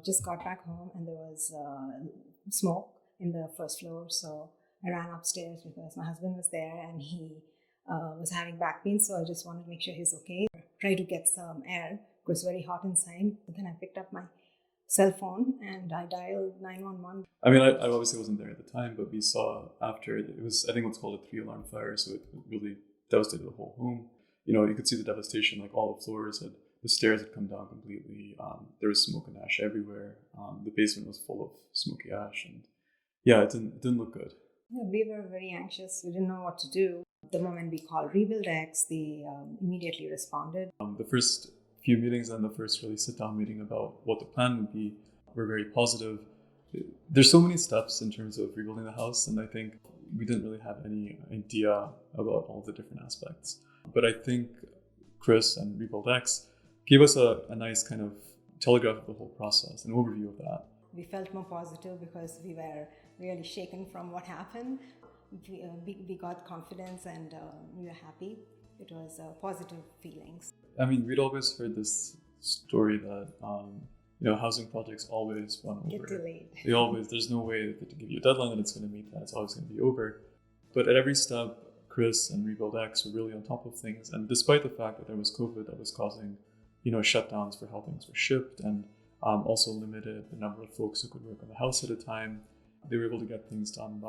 Just got back home and there was smoke in the first floor. So I ran upstairs because my husband was there and he was having back pain. So I just wanted to make sure he's okay. Try to get some air. It was very hot inside. But then I picked up my cell phone and I dialed 911. I mean, I obviously wasn't there at the time, but we saw after it was, I think what's called a 3-alarm fire. So it really devastated the whole home. You could see the devastation, like all the floors the stairs had come down completely. There was smoke and ash everywhere. The basement was full of smoky ash, and yeah, it didn't look good. Yeah, we were very anxious. We didn't know what to do. The moment we called RebuildEx, they immediately responded. The first few meetings and the first really sit-down meeting about what the plan would be were very positive. There's so many steps in terms of rebuilding the house, and I think we didn't really have any idea about all the different aspects. But I think Chris and RebuildEx gave us a nice kind of telegraph of the whole process, an overview of that. We felt more positive because we were really shaken from what happened. We got confidence and we were happy. It was positive feelings. I mean, we'd always heard this story that housing projects always run over. Get delayed. There's no way that they give you a deadline that it's going to meet that. It's always going to be over. But at every step, Chris and RebuildEx were really on top of things. And despite the fact that there was COVID that was causing shutdowns for how things were shipped and also limited the number of folks who could work on the house at a time, they were able to get things done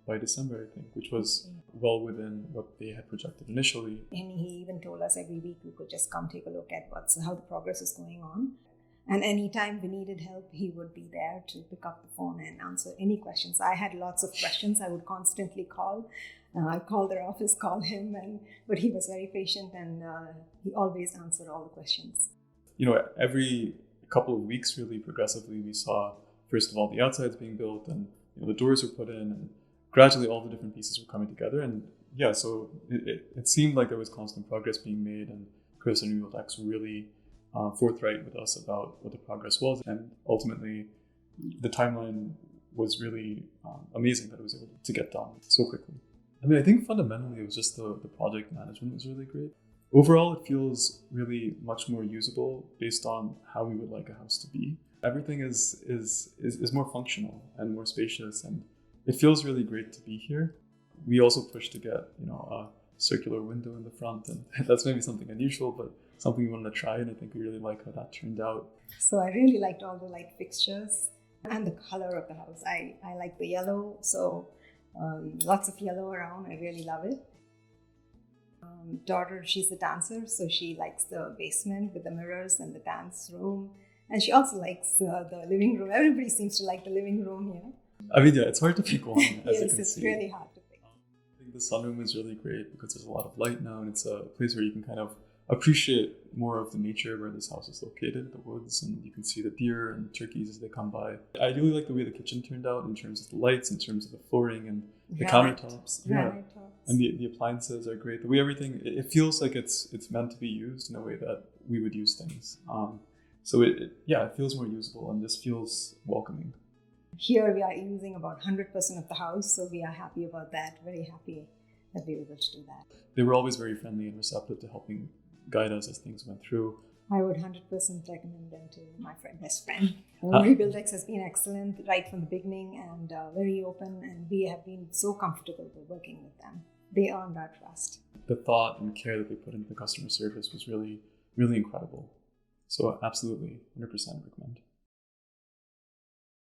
by December, I think, which was well within what they had projected initially. And he even told us every week we could just come take a look at how the progress is going on. And anytime we needed help, he would be there to pick up the phone and answer any questions. I had lots of questions. I would constantly call. I'd call their office, call him, but he was very patient and he always answered all the questions. Every couple of weeks, really progressively, we saw, first of all, the outsides being built and the doors were put in, and gradually all the different pieces were coming together. And yeah, so it seemed like there was constant progress being made, and Chris and RebuildEx were really forthright with us about what the progress was. And ultimately, the timeline was really amazing that it was able to get done so quickly. I mean, I think fundamentally it was just the project management was really great. Overall, it feels really much more usable based on how we would like a house to be. Everything is more functional and more spacious, and it feels really great to be here. We also pushed to get a circular window in the front, and that's maybe something unusual, but something we wanted to try, and I think we really like how that turned out. So I really liked all the light fixtures and the color of the house. I like the yellow, so lots of yellow around. I really love it. Daughter, she's a dancer, so she likes the basement with the mirrors and the dance room. And she also likes the living room. Everybody seems to like the living room here. I mean, yeah, it's hard to pick one, as yes, you can it's see. really hard to pick. I think the sunroom is really great because there's a lot of light now, and it's a place where you can kind of appreciate more of the nature where this house is located, the woods, and you can see the deer and turkeys as they come by. I really like the way the kitchen turned out in terms of the lights, in terms of the flooring and the countertops. Granite tops. And the appliances are great. The way everything, it feels like it's meant to be used in a way that we would use things. So it feels more usable and just feels welcoming. Here we are using about 100% of the house, so we are happy about that. Very happy that we were able to do that. They were always very friendly and receptive to helping guide us as things went through. I would 100% recommend them to my best friend. RebuildEx has been excellent right from the beginning and very open, and we have been so comfortable with working with them. They earned our trust. The thought and care that they put into the customer service was really, really incredible. So absolutely, 100% recommend.